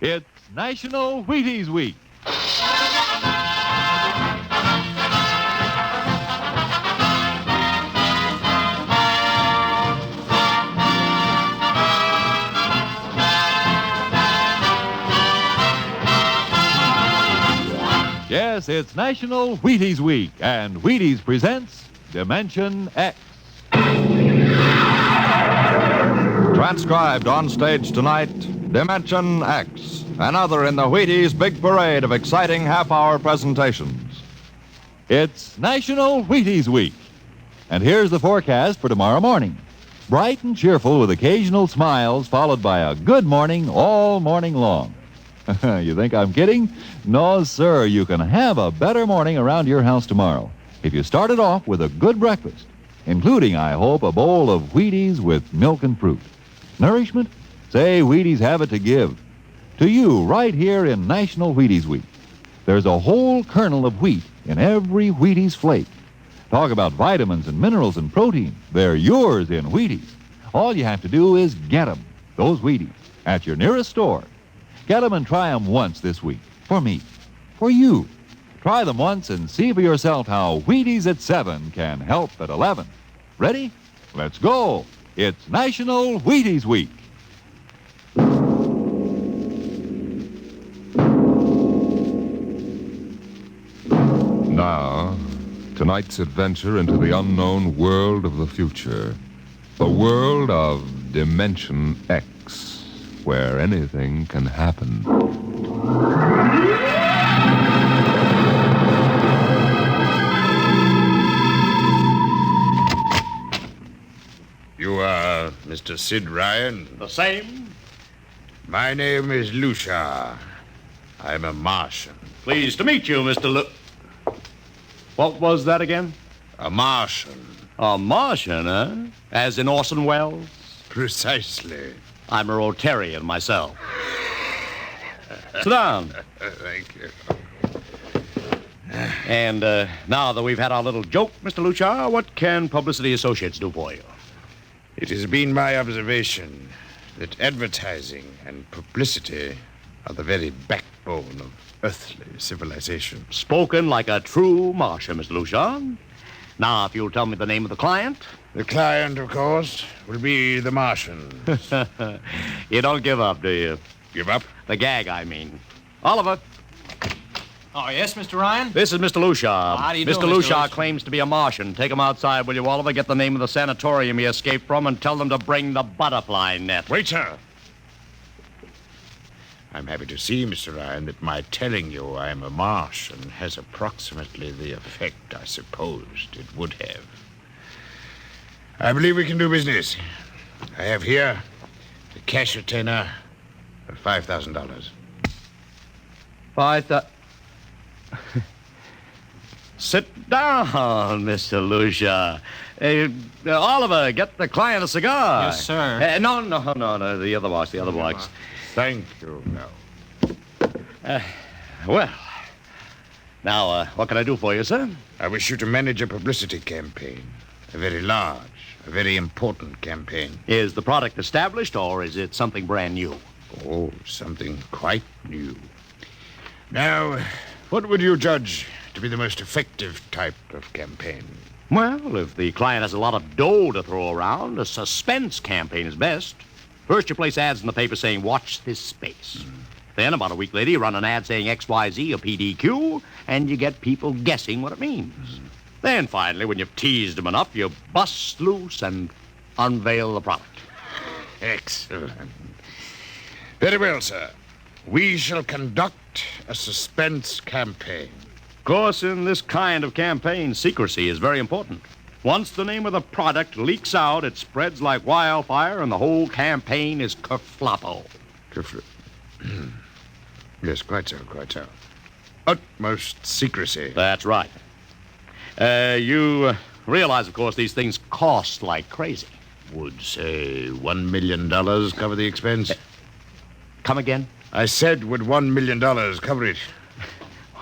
It's National Wheaties Week. Yes, it's National Wheaties Week, and Wheaties presents Dimension X. Transcribed on stage tonight, Dimension X, another in the Wheaties big parade of exciting half-hour presentations. It's National Wheaties Week. And here's the forecast for tomorrow morning. Bright and cheerful with occasional smiles, followed by a good morning all morning long. You think I'm kidding? No, sir. You can have a better morning around your house tomorrow if you start it off with a good breakfast, including, I hope, a bowl of Wheaties with milk and fruit. Nourishment? Say, Wheaties have it to give. To you, right here in National Wheaties Week. There's a whole kernel of wheat in every Wheaties flake. Talk about vitamins and minerals and protein. They're yours in Wheaties. All you have to do is get them, those Wheaties, at your nearest store. Get them and try them once this week. For me. For you. Try them once and see for yourself how Wheaties at 7 can help at 11. Ready? Let's go. It's National Wheaties Week. Now, tonight's adventure into the unknown world of the future. The world of Dimension X, where anything can happen. You are Mr. Sid Ryan? The same. My name is Lucia. I'm a Martian. Pleased to meet you, Mr. What was that again? A Martian. A Martian, eh? As in Orson Welles? Precisely. I'm a Rotarian myself. Sit down. Thank you. And now that we've had our little joke, Mr. Lucia, what can Publicity Associates do for you? It has been my observation that advertising and publicity are the very backbone of earthly civilization. Spoken like a true Martian, Mr. Lucia. Now, if you'll tell me the name of the client. The client, of course, will be the Martian. You don't give up, do you? Give up? The gag, I mean. Oliver. Oh, yes, Mr. Ryan? This is Mr. Lucia. How do you do, Mr. Mr. Lucia Lucia? claims to be a Martian. Take him outside, will you, Oliver? Get the name of the sanatorium he escaped from and tell them to bring the butterfly net. Wait, sir. I'm happy to see, Mr. Ryan, that my telling you I'm a Martian has approximately the effect I supposed it would have. I believe we can do business. I have here the cash retainer of $5,000. Sit down, Mr. Lucia. Oliver, get the client a cigar. Yes, sir. No, the other box. Thank you. No. Well, now, what can I do for you, sir? I wish you to manage a publicity campaign. A very large, a very important campaign. Is the product established, or is it something brand new? Oh, something quite new. Now, what would you judge to be the most effective type of campaign? Well, if the client has a lot of dough to throw around, a suspense campaign is best. First, you place ads in the paper saying, watch this space. Then, about a week later, you run an ad saying XYZ, a PDQ, and you get people guessing what it means. Then, finally, when you've teased them enough, you bust loose and unveil the product. Excellent. Very well, sir. We shall conduct a suspense campaign. Of course, in this kind of campaign, secrecy is very important. Once the name of the product leaks out, it spreads like wildfire, and the whole campaign is kerfloppo. Yes, quite so. Utmost secrecy. That's right. You realize, of course, these things cost like crazy. Would, say, $1 million cover the expense? Come again? I said, would $1 million cover it?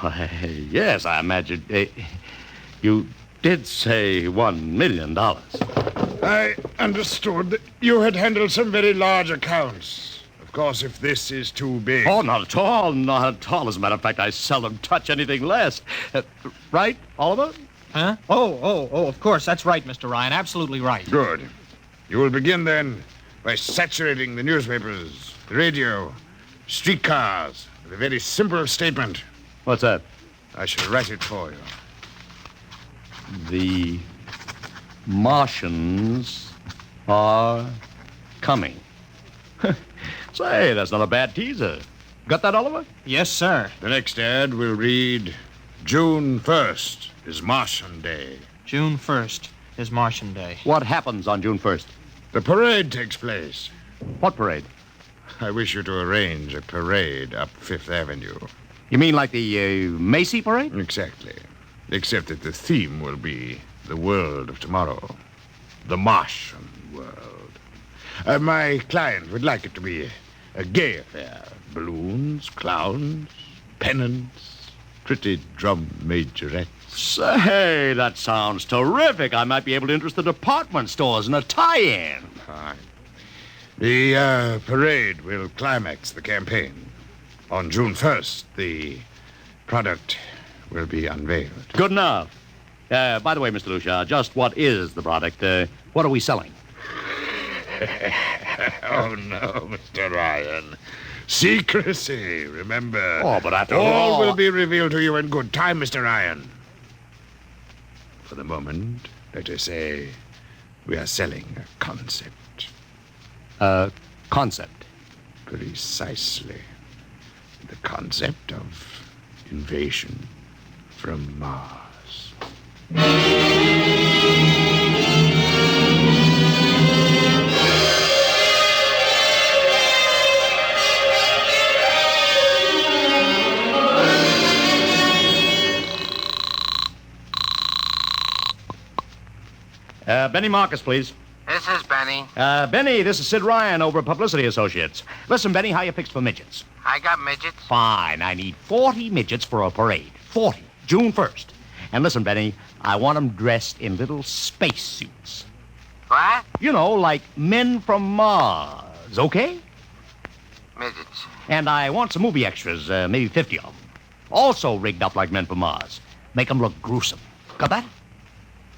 Why, yes, I imagine. You did say $1 million. I understood that you had handled some very large accounts of Of course, if this is too big. Oh, not at all. Not at all. As a matter of fact, I seldom touch anything less. Right, Oliver? Huh? Oh, of course. That's right, Mr. Ryan. Absolutely right. Good. You will begin then by saturating the newspapers, the radio, streetcars with a very simple statement. What's that? I shall write it for you. The Martians are coming. Say, that's not a bad teaser. Got that, Oliver? Yes, sir. The next ad will read, June 1st is Martian Day. June 1st is Martian Day. What happens on June 1st? The parade takes place. What parade? I wish you to arrange a parade up Fifth Avenue. You mean like the Macy parade? Exactly. Except that the theme will be the world of tomorrow. The Martian world. My client would like it to be a gay affair. Balloons, clowns, pennants, pretty drum majorettes. Say, that sounds terrific. I might be able to interest the department stores in a tie-in. Fine. The parade will climax the campaign. On June 1st, the product will be unveiled. Good enough. By the way, Mr. Lucia, just what is the product? What are we selling? Oh, no, Mr. Ryan. Secrecy, remember. Oh, but after all will be revealed to you in good time, Mr. Ryan. For the moment, let us say we are selling a concept. Concept. Precisely. The concept of invasion from Mars. Benny Marcus, please. This is Benny. Benny, this is Sid Ryan over at Publicity Associates. Listen, Benny, how you fixed for midgets? I got midgets. Fine. I need 40 midgets for a parade. 40. June 1st. And listen, Benny, I want them dressed in little space suits. What? You know, like men from Mars, okay? Midgets. And I want some movie extras, maybe 50 of them. Also rigged up like men from Mars. Make them look gruesome. Got that?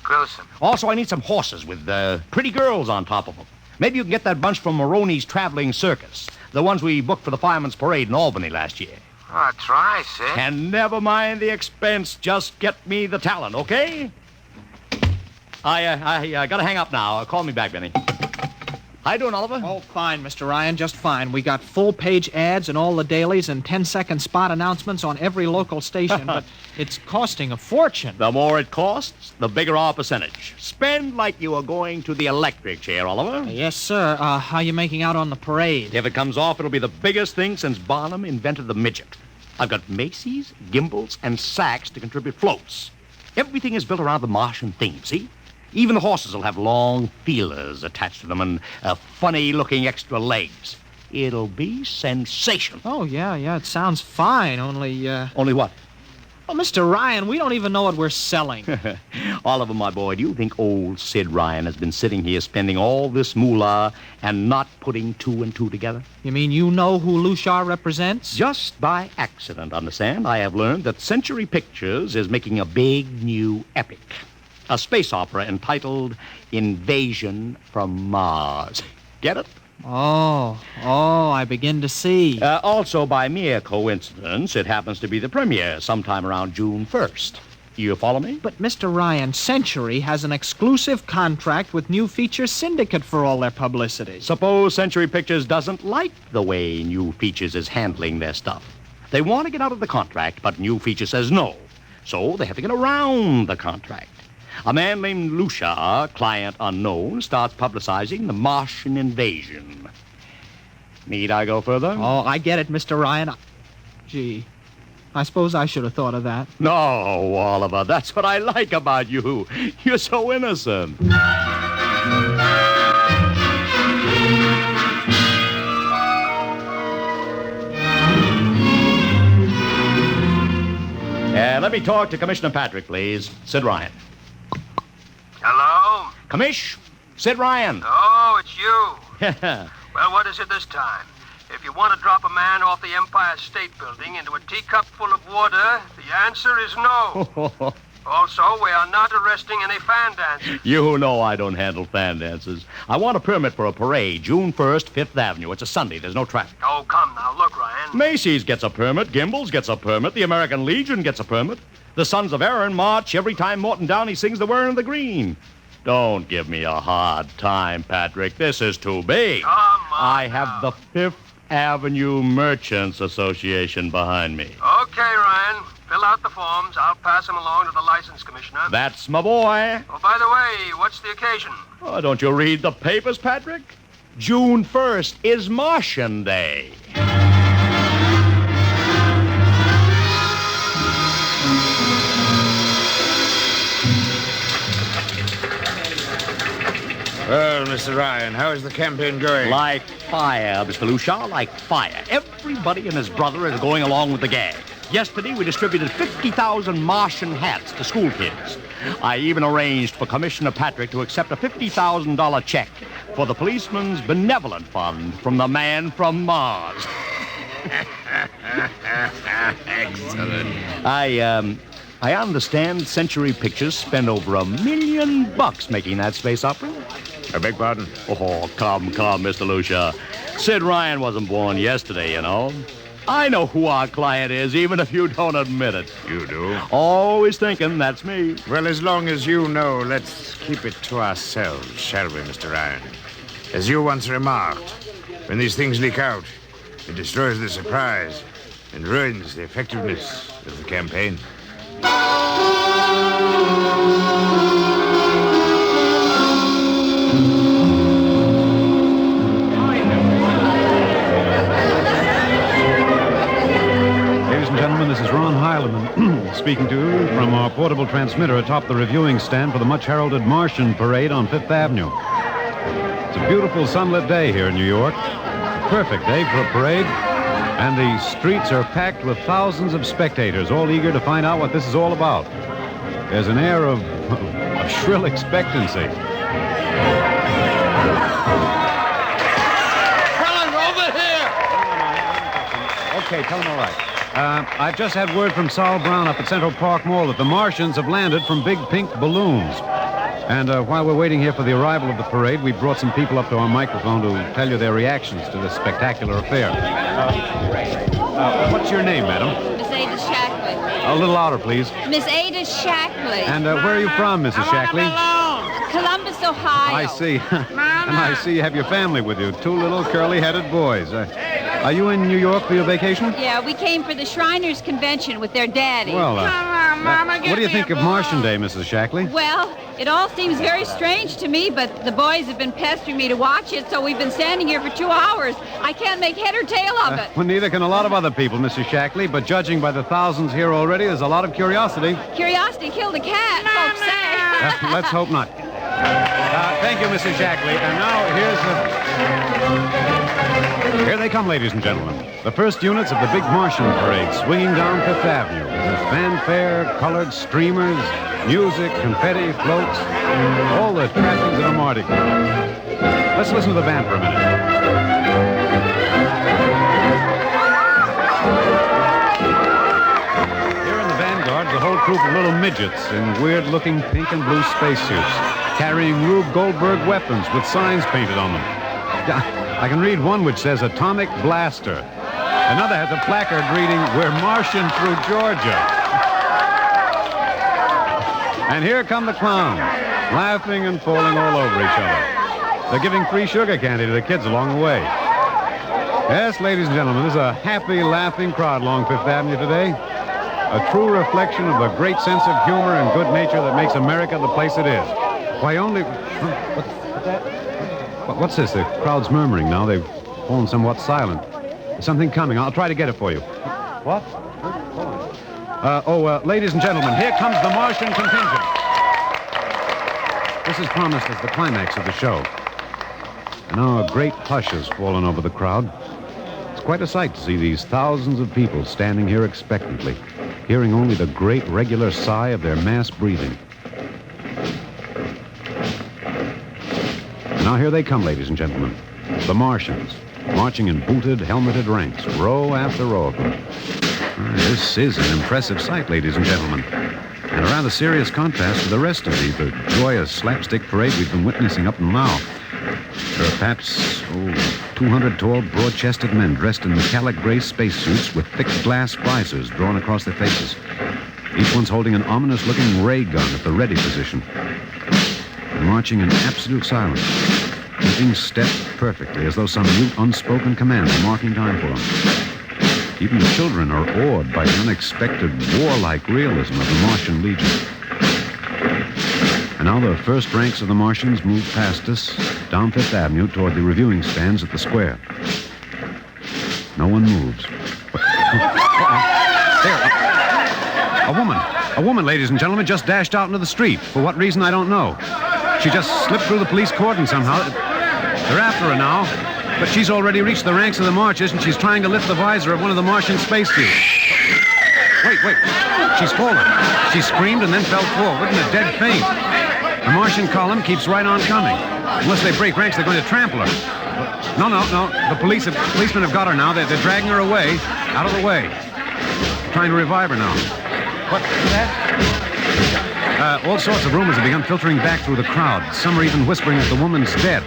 Gruesome. Also, I need some horses with pretty girls on top of them. Maybe you can get that bunch from Maroney's Traveling Circus. The ones we booked for the Fireman's Parade in Albany last year. Oh, try, Sid. And never mind the expense. Just get me the talent, okay? I gotta hang up now. Call me back, Benny. How you doing, Oliver? Oh, fine, Mr. Ryan, just fine. We got full-page ads in all the dailies and 10-second spot announcements on every local station, but it's costing a fortune. The more it costs, the bigger our percentage. Spend like you are going to the electric chair, Oliver. Yes, sir. How you making out on the parade? If it comes off, it'll be the biggest thing since Barnum invented the midget. I've got Macy's, gimbals, and sacks to contribute floats. Everything is built around the Martian theme, see? Even the horses will have long feelers attached to them and funny-looking extra legs. It'll be sensational. Oh, yeah, it sounds fine, only, Only what? Oh, Mr. Ryan, we don't even know what we're selling. Oliver, my boy, do you think old Sid Ryan has been sitting here spending all this moolah and not putting two and two together? You mean you know who Lucia represents? Just by accident, understand, I have learned that Century Pictures is making a big new epic. A space opera entitled Invasion from Mars. Get it? Oh, I begin to see. Also, by mere coincidence, it happens to be the premiere sometime around June 1st. You follow me? But, Mr. Ryan, Century has an exclusive contract with New Features Syndicate for all their publicity. Suppose Century Pictures doesn't like the way New Features is handling their stuff. They want to get out of the contract, but New Features says no. So they have to get around the contract. A man named Lucia, client unknown, starts publicizing the Martian invasion. Need I go further? Oh, I get it, Mr. Ryan. Gee, I suppose I should have thought of that. No, Oliver, that's what I like about you. You're so innocent. Let me talk to Commissioner Patrick, please. Sid Ryan. Hello? Commish, Sid Ryan. Oh, it's you. Well, what is it this time? If you want to drop a man off the Empire State Building into a teacup full of water, the answer is no. Also, we are not arresting any fan dancers. You know I don't handle fan dances. I want a permit for a parade, June 1st, 5th Avenue. It's a Sunday. There's no traffic. Oh, come now. Look, Ryan. Macy's gets a permit. Gimbel's gets a permit. The American Legion gets a permit. The Sons of Erin march every time Morton Downey sings The Wearing of the Green. Don't give me a hard time, Patrick. This is too big. Come on I have now. the 5th Avenue Merchants Association behind me. Okay, Ryan. Fill out the forms. I'll pass them along to the license commissioner. That's my boy. Oh, by the way, what's the occasion? Oh, don't you read the papers, Patrick? June 1st is Martian Day. Well, Mr. Ryan, how is the campaign going? Like fire, Mr. Lucia, like fire. Everybody and his brother is going along with the gag. Yesterday, we distributed 50,000 Martian hats to school kids. I even arranged for Commissioner Patrick to accept a $50,000 check for the Policeman's Benevolent Fund from the man from Mars. Excellent. I understand Century Pictures spent over $1 million making that space opera. I beg pardon? Oh, come, Mr. Lucia. Sid Ryan wasn't born yesterday, you know. I know who our client is, even if you don't admit it. You do? Always thinking that's me. Well, as long as you know, let's keep it to ourselves, shall we, Mr. Ryan? As you once remarked, when these things leak out, it destroys the surprise and ruins the effectiveness of the campaign. Ladies and gentlemen, this is Ron Heileman speaking to you from our portable transmitter atop the reviewing stand for the much-heralded Martian Parade on Fifth Avenue. It's a beautiful sunlit day here in New York. A perfect day for a parade. And the streets are packed with thousands of spectators, all eager to find out what this is all about. There's an air of shrill expectancy. Helen, over here! Okay, tell them all right. I've just had word from Sol Brown up at Central Park Mall that the Martians have landed from big pink balloons. And while we're waiting here for the arrival of the parade, we brought some people up to our microphone to tell you their reactions to this spectacular affair. What's your name, madam? Miss Ada Shackley. A little louder, please. Miss Ada Shackley. And where are you from, Mrs. Shackley? Columbus, Ohio. I see. And I see you have your family with you. Two little curly-headed boys. Are you in New York for your vacation? Yeah, we came for the Shriners Convention with their daddy. Well, what do you think of Martian Day, Mrs. Shackley? Well, it all seems very strange to me, but the boys have been pestering me to watch it, so we've been standing here for 2 hours. I can't make head or tail of it. Well, neither can a lot of other people, Mrs. Shackley, but judging by the thousands here already, there's a lot of curiosity. Curiosity killed a cat, folks say. Let's hope not. Thank you, Mrs. Shackley. And now here they come, ladies and gentlemen. The first units of the big Martian parade swinging down Fifth Avenue with fanfare, colored streamers, music, confetti, floats, all the trappings of a Mardi Gras. Let's listen to the band for a minute. Here in the vanguard, the whole troop of little midgets in weird-looking pink and blue spacesuits, carrying Rube Goldberg weapons with signs painted on them. I can read one which says Atomic Blaster. Another has a placard reading, We're Martian through Georgia. And here come the clowns, laughing and falling all over each other. They're giving free sugar candy to the kids along the way. Yes, ladies and gentlemen, this is a happy, laughing crowd along Fifth Avenue today. A true reflection of the great sense of humor and good nature that makes America the place it is. Why, only... What's that? What's this? The crowd's murmuring now. They've fallen somewhat silent. There's something coming. I'll try to get it for you. What? Ladies and gentlemen, here comes the Martian contingent. This is promised as the climax of the show. And now a great hush has fallen over the crowd. It's quite a sight to see these thousands of people standing here expectantly, hearing only the great regular sigh of their mass breathing. Now here they come, ladies and gentlemen, the Martians. marching in booted, helmeted ranks, row after row of them. This is an impressive sight, ladies and gentlemen, and a rather serious contrast to the rest of the joyous slapstick parade we've been witnessing up until now. There are perhaps 200 tall, broad-chested men dressed in metallic gray spacesuits with thick glass visors drawn across their faces. Each one's holding an ominous-looking ray gun at the ready position. They're marching in absolute silence, keeping step perfectly, as though some mute, unspoken command were marking time for them. Even the children are awed by the unexpected, warlike realism of the Martian Legion. And now the first ranks of the Martians move past us down Fifth Avenue toward the reviewing stands at the square. No one moves. There. A woman, ladies and gentlemen, just dashed out into the street. For what reason, I don't know. She just slipped through the police cordon somehow. They're after her now, but she's already reached the ranks of the marchers, and she's trying to lift the visor of one of the Martian spacesuits. Wait. She's fallen. She screamed and then fell forward in a dead faint. The Martian column keeps right on coming. Unless they break ranks, they're going to trample her. No. The policemen have got her now. They're dragging her away, out of the way. Trying to revive her now. What's that? All sorts of rumors have begun filtering back through the crowd. Some are even whispering that the woman's dead.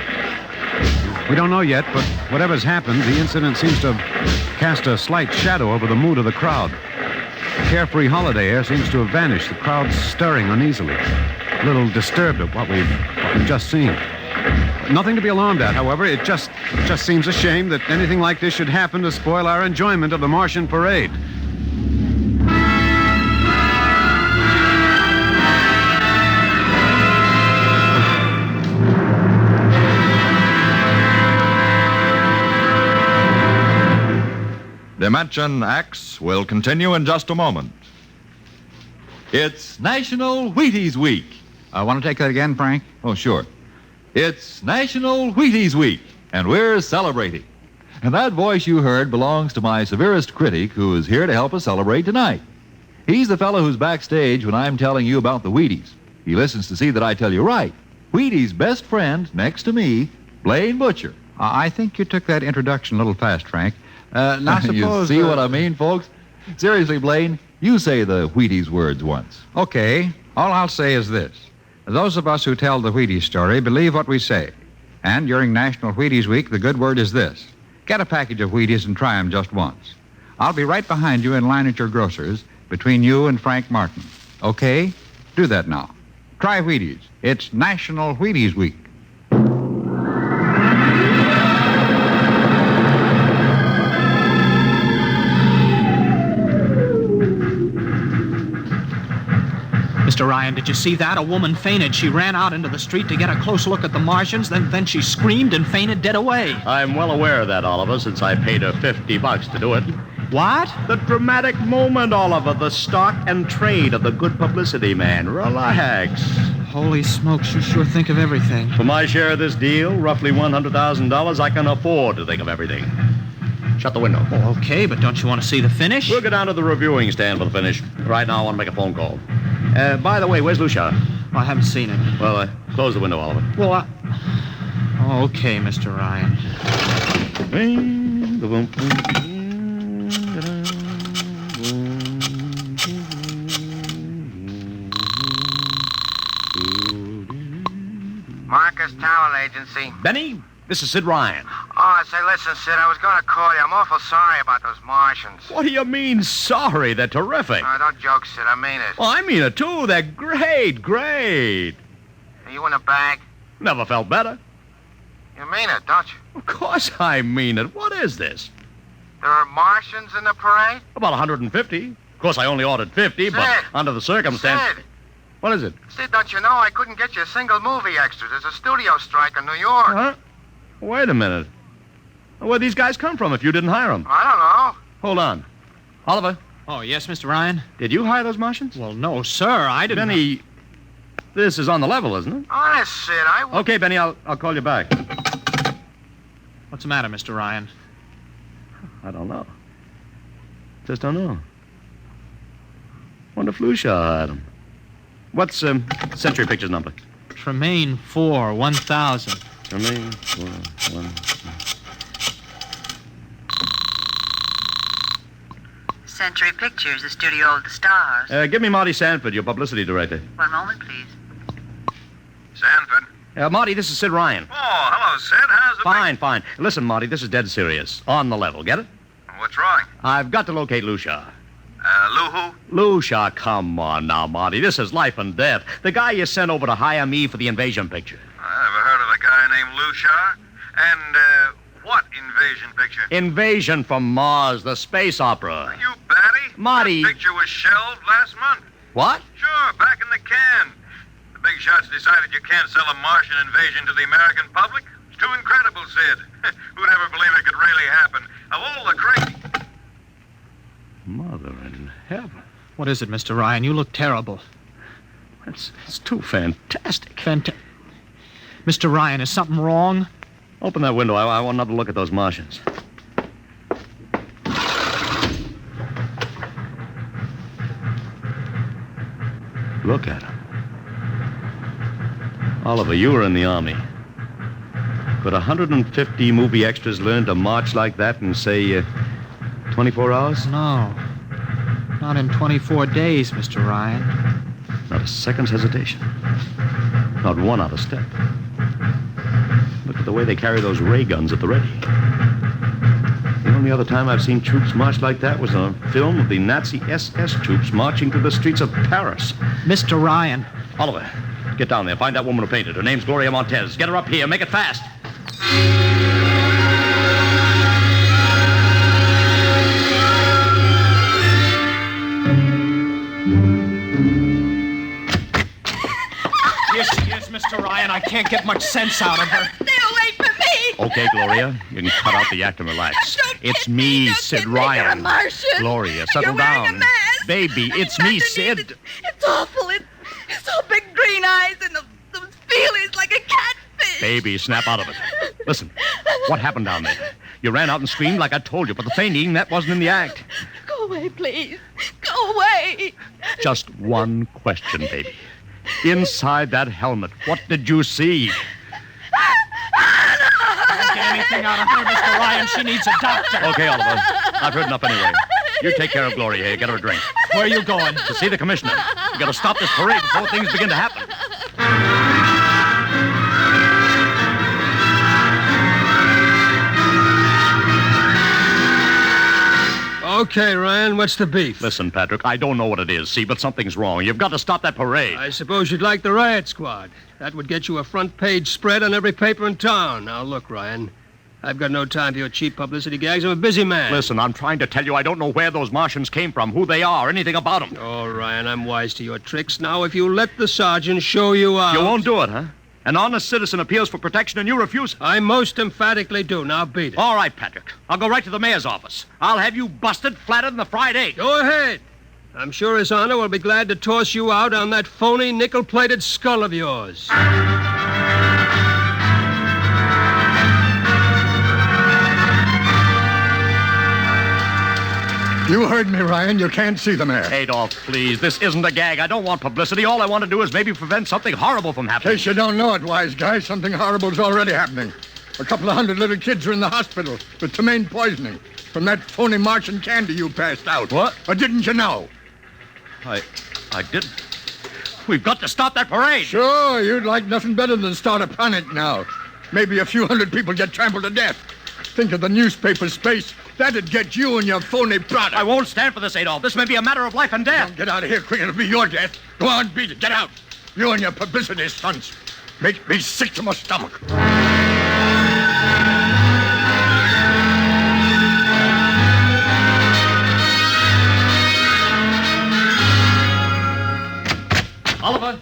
We don't know yet, but whatever's happened, the incident seems to have cast a slight shadow over the mood of the crowd. The carefree holiday air seems to have vanished. The crowd's stirring uneasily, a little disturbed at what we've just seen. Nothing to be alarmed at, however. It just seems a shame that anything like this should happen to spoil our enjoyment of the Martian parade. Dimension X will continue in just a moment. It's National Wheaties Week. Want to take that again, Frank? Oh, sure. It's National Wheaties Week, and we're celebrating. And that voice you heard belongs to my severest critic, who is here to help us celebrate tonight. He's the fellow who's backstage when I'm telling you about the Wheaties. He listens to see that I tell you right. Wheaties' best friend next to me, Blaine Butcher. I think you took that introduction a little fast, Frank. Now suppose... You see what I mean, folks? Seriously, Blaine, you say the Wheaties words once. Okay. All I'll say is this. Those of us who tell the Wheaties story believe what we say. And during National Wheaties Week, the good word is this. Get a package of Wheaties and try them just once. I'll be right behind you in line at your grocer's, between you and Frank Martin. Okay? Do that now. Try Wheaties. It's National Wheaties Week. Mr. Ryan, did you see that? A woman fainted. She ran out into the street to get a close look at the Martians, then she screamed and fainted dead away. I'm well aware of that, Oliver, since I paid her $50 to do it. What? The dramatic moment, Oliver. The stock and trade of the good publicity man. Relax. Holy smokes, you sure think of everything. For my share of this deal, roughly $100,000, I can afford to think of everything. Shut the window. Oh, okay, but don't you want to see the finish? We'll go down to the reviewing stand for the finish. Right now, I want to make a phone call. By the way, where's Lucia? I haven't seen him. Well, close the window, Oliver. Well, okay, Mr. Ryan. Marcus Talent Agency. Benny, this is Sid Ryan. Oh, say, listen, Sid, I was going to call you. I'm awful sorry about those Martians. What do you mean, sorry? They're terrific. No, don't joke, Sid. I mean it. Well, I mean it, too. They're great. Are you in a bag? Never felt better. You mean it, don't you? Of course I mean it. What is this? There are Martians in the parade? About 150. Of course, I only ordered 50, but Sid. under the circumstance... Sid. What is it? Sid, don't you know I couldn't get you a single movie extra? There's a studio strike in New York. Huh? Wait a minute. Where'd these guys come from if you didn't hire them? I don't know. Hold on. Oliver, Oh, yes, Mr. Ryan? did you hire those Martians? Well, no, sir, I didn't... Benny, this is on the level, isn't it? Honest, Sid, I... Okay, Benny, I'll call you back. What's the matter, Mr. Ryan? I don't know. Just don't know. Wonder if Lucia hired them. What's Century Pictures number? Tremaine 4, 1000. Tremaine 4, 1... Century Pictures, the studio of the stars. Give me Marty Sanford, your publicity director. One moment, please. Sanford. Marty, this is Sid Ryan. Oh, hello, Sid. How's the... Fine. Listen, Marty, this is dead serious. On the level, get it? What's wrong? I've got to locate Lucia. Lou who? Lucia, come on now, Marty. This is life and death. The guy you sent over to hire me for the invasion picture. I never heard of a guy named Lou Shaw. And, what invasion picture? Invasion from Mars, the space opera. Are you batty? Marty. That picture was shelved last month. What? Sure, back in the can. The big shots decided you can't sell a Martian invasion to the American public. It's too incredible, Sid. Who'd ever believe it could really happen? Of all the crazy... Mother in heaven. What is it, Mr. Ryan? You look terrible. It's too fantastic. Mr. Ryan, is something wrong? Open that window. I want another look at those Martians. Look at them. Oliver, you were in the Army. Could 150 movie extras learn to march like that in, say, 24 hours? No. Not in 24 days, Mr. Ryan. Not a second's hesitation. Not one out of step. Look at the way they carry those ray guns at the ready. The only other time I've seen troops march like that was on a film of the Nazi SS troops marching through the streets of Paris. Mr. Ryan. Oliver, get down there. Find that woman who painted. Her name's Gloria Montez. Get her up here. Make it fast. Yes, Mr. Ryan. I can't get much sense out of her. Stay away from me. Okay, Gloria. You can cut out the act and relax. It's me, Sid Ryan. You're a Martian. Gloria, settle You're wearing down. a mask. Baby, it's me, Sid. It's awful. It's all big green eyes and those feelings like a catfish. Baby, snap out of it. Listen, what happened down there? You ran out and screamed like I told you, but the fainting, that wasn't in the act. Go away, please. Go away. Just one question, baby. Inside that helmet, what did you see? Don't get anything out of her, Mr. Ryan. She needs a doctor. Okay, Oliver. I've heard enough anyway. You take care of Gloria here. Get her a drink. Where are you going? To see the commissioner. You gotta stop this parade before things begin to happen. Okay, Ryan, what's the beef? Listen, Patrick, I don't know what it is, see, but something's wrong. You've got to stop that parade. I suppose you'd like the riot squad. That would get you a front-page spread on every paper in town. Now, look, Ryan, I've got no time for your cheap publicity gags. I'm a busy man. Listen, I'm trying to tell you I don't know where those Martians came from, who they are, anything about them. Oh, Ryan, I'm wise to your tricks. Now, if you let the sergeant show you out... You won't do it, huh? An honest citizen appeals for protection and you refuse it. I most emphatically do. Now beat it. All right, Patrick. I'll go right to the mayor's office. I'll have you busted flatter than the fried egg. Go ahead. I'm sure His Honor will be glad to toss you out on that phony nickel-plated skull of yours. You heard me, Ryan. You can't see the mayor. Adolf, please. This isn't a gag. I don't want publicity. All I want to do is maybe prevent something horrible from happening. In case you don't know it, wise guy, something horrible's already happening. A couple of hundred little kids are in the hospital with ptomaine poisoning from that phony Martian candy you passed out. What? Or didn't you know? I didn't. We've got to stop that parade. Sure, you'd like nothing better than start a panic now. Maybe a few hundred people get trampled to death. Think of the newspaper space. That'd get you and your phony product. I won't stand for this, Adolf. This may be a matter of life and death. Don't get out of here quick. It'll be your death. Go on, beat it. Get out. You and your publicity stunts make me sick to my stomach. Oliver!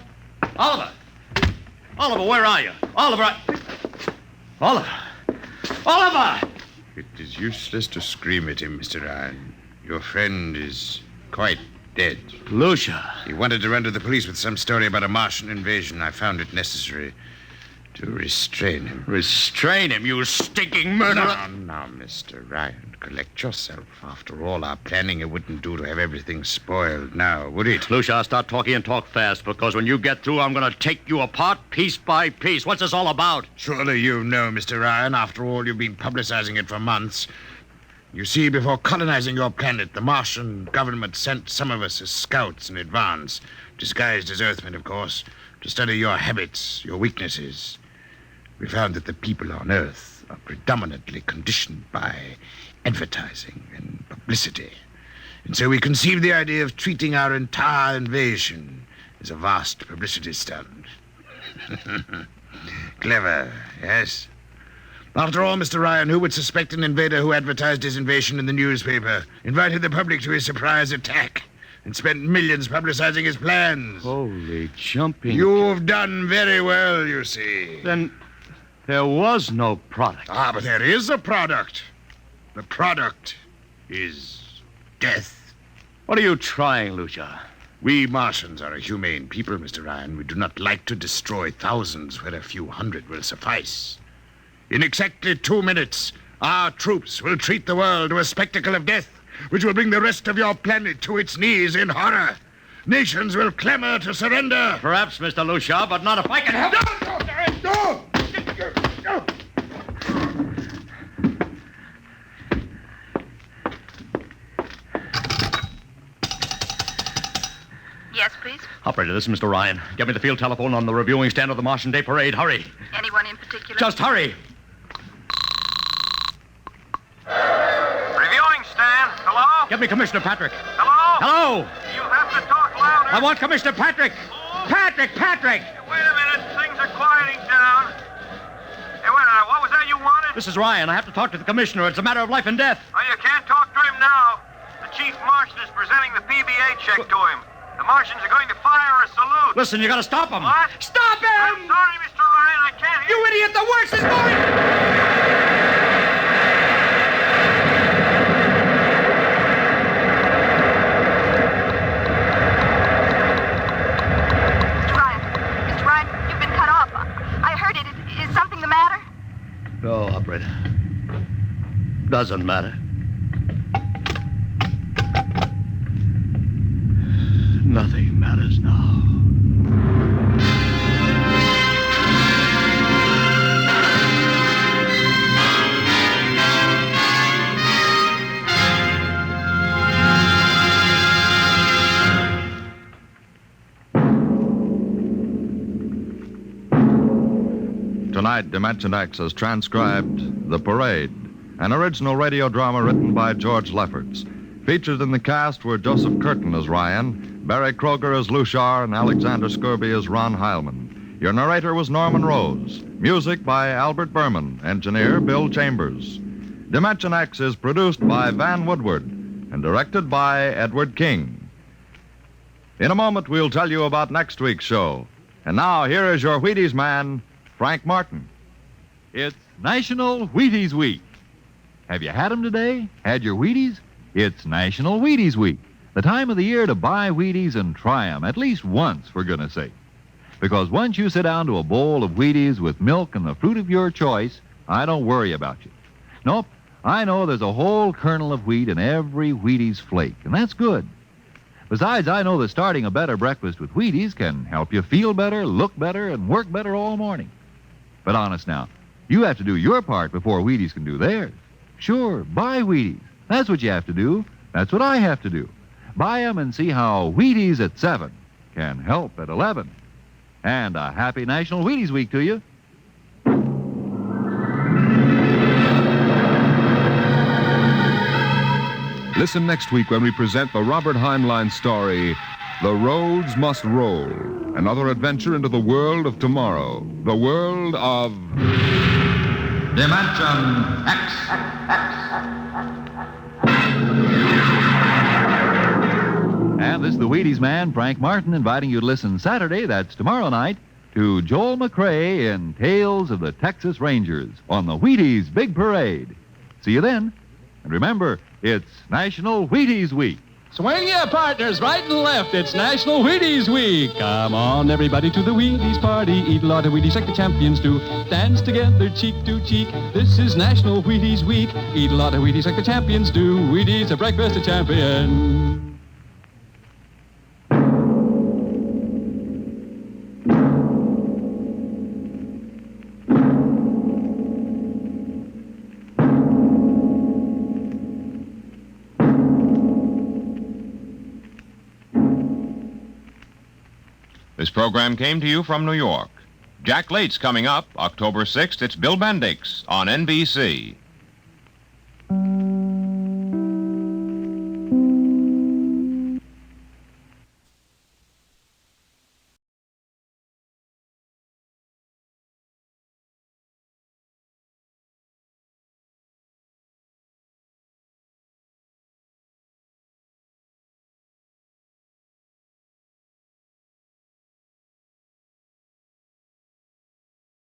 Oliver! Oliver, where are you? Oliver! Oliver! Oliver! It is useless to scream at him, Mr. Ryan. Your friend is quite dead. Lucia. He wanted to run to the police with some story about a Martian invasion. I found it necessary to restrain him. Restrain him, you stinking murderer! Now, Mr. Ryan, collect yourself. After all our planning, it wouldn't do to have everything spoiled now, would it? Lucia, start talking and talk fast, because when you get through, I'm going to take you apart piece by piece. What's this all about? Surely you know, Mr. Ryan. After all, you've been publicizing it for months. You see, before colonizing your planet, the Martian government sent some of us as scouts in advance, disguised as Earthmen, of course, to study your habits, your weaknesses. We found that the people on Earth are predominantly conditioned by advertising and publicity. And so we conceived the idea of treating our entire invasion as a vast publicity stunt. Clever, yes? After all, Mr. Ryan, who would suspect an invader who advertised his invasion in the newspaper, invited the public to his surprise attack, and spent millions publicizing his plans? Holy jumping. You've done very well, you see. Then there was no product. Ah, but there is a product. The product is death. What are you trying, Lucia? We Martians are a humane people, Mr. Ryan. We do not like to destroy thousands where a few hundred will suffice. In exactly 2 minutes, our troops will treat the world to a spectacle of death, which will bring the rest of your planet to its knees in horror. Nations will clamor to surrender. Perhaps, Mr. Lucia, but not if I can help it. No! Yes, please? Operator, this is Mr. Ryan. Get me the field telephone on the reviewing stand of the Martian Day Parade. Hurry. Anyone in particular? Just hurry. Reviewing stand. Hello? Get me Commissioner Patrick. Hello? Hello. You have to talk louder. I want Commissioner Patrick. Patrick! Wait a minute. Things are quieting down. Hey, wait a minute. What was that you wanted? This is Ryan. I have to talk to the commissioner. It's a matter of life and death. Oh, you can't talk to him now. The chief Martian is presenting the PBA check to him. The Martians are going to fire a salute. Listen, you gotta stop him. What? Stop him! I'm sorry, Mr. Ryan. I can't hear You idiot! The worst is going! Mr. Ryan, you've been cut off. I heard it. Is something the matter? No, operator. Doesn't matter. Nothing matters now. Tonight, Dimension X has transcribed The Parade, an original radio drama written by George Lefferts. Featured in the cast were Joseph Curtin as Ryan, Barry Kroger as Lushar, and Alexander Skirby as Ron Heilman. Your narrator was Norman Rose. Music by Albert Berman. Engineer Bill Chambers. Dimension X is produced by Van Woodward and directed by Edward King. In a moment, we'll tell you about next week's show. And now, here is your Wheaties man, Frank Martin. It's National Wheaties Week. Have you had them today? Had your Wheaties? It's National Wheaties Week, the time of the year to buy Wheaties and try them at least once, for goodness sake. Because once you sit down to a bowl of Wheaties with milk and the fruit of your choice, I don't worry about you. Nope, I know there's a whole kernel of wheat in every Wheaties flake, and that's good. Besides, I know that starting a better breakfast with Wheaties can help you feel better, look better, and work better all morning. But honest now, you have to do your part before Wheaties can do theirs. Sure, buy Wheaties. That's what you have to do. That's what I have to do. Buy them and see how Wheaties at 7 can help at 11. And a happy National Wheaties Week to you. Listen next week when we present the Robert Heinlein story, The Roads Must Roll. Another adventure into the world of tomorrow. The world of... Dimension X. And this is the Wheaties man, Frank Martin, inviting you to listen Saturday, that's tomorrow night, to Joel McRae in Tales of the Texas Rangers on the Wheaties Big Parade. See you then. And remember, it's National Wheaties Week. Swing your partners right and left. It's National Wheaties Week. Come on, everybody, to the Wheaties party. Eat a lot of Wheaties like the champions do. Dance together, cheek to cheek. This is National Wheaties Week. Eat a lot of Wheaties like the champions do. Wheaties, a breakfast of champions. This program came to you from New York. Jack Late's coming up October 6th. It's Bill Bendix on NBC.